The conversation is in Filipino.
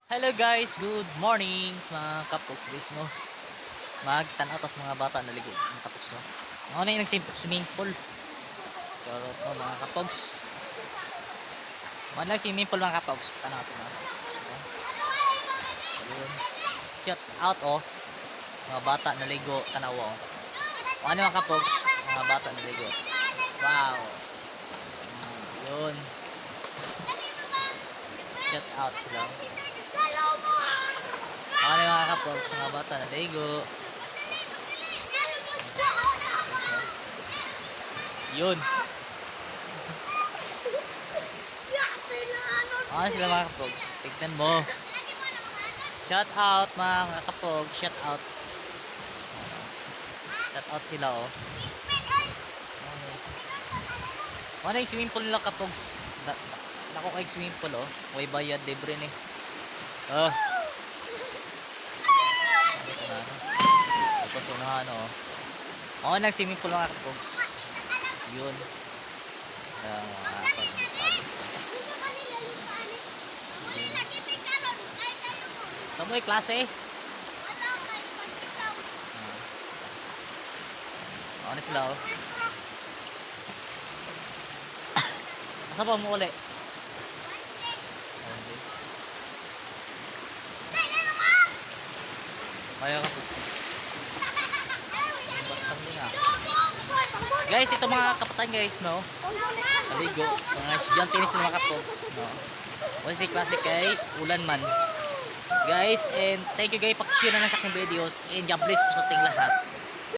Hello guys, good morning sa mga kapoks guys no. Magtanaw ta sa mga bata na ligo mga kapoks no. Ako na yung swimming pool. Pero no mga kapoks. Man lang swimming pool mga kapoks. Tanaw to na. Ayun. Shout out oh. Mga bata na ligo tanaw oh. Ano mga kapoks? Mga bata na ligo. Wow. Yun. Shout out sila. Ano mga kapoks? Mga bata na ligo. Yun. Ano sila mga kapogs? Tignan mo. Shout out mga kapogs. Shout out. Shout out sila oh. Ano yung swimming pool nila kapogs? Nako kay swimming pool oh. Way bayad libre ni. Ah. Tapos unahan oh. Ako nag swimming pool mga kapogs. Yun. Kamoy klase. Ano sila oh. Asa pa mo uli? Kaya ka po. Guys, ito mga kapatan guys, no? Kaligo. Mga estudyante ni sila mga kapogs, no? Wala si klase kay Ulan man. Guys, and thank you guys pag-share na sa aking videos and God bless po sa ating lahat.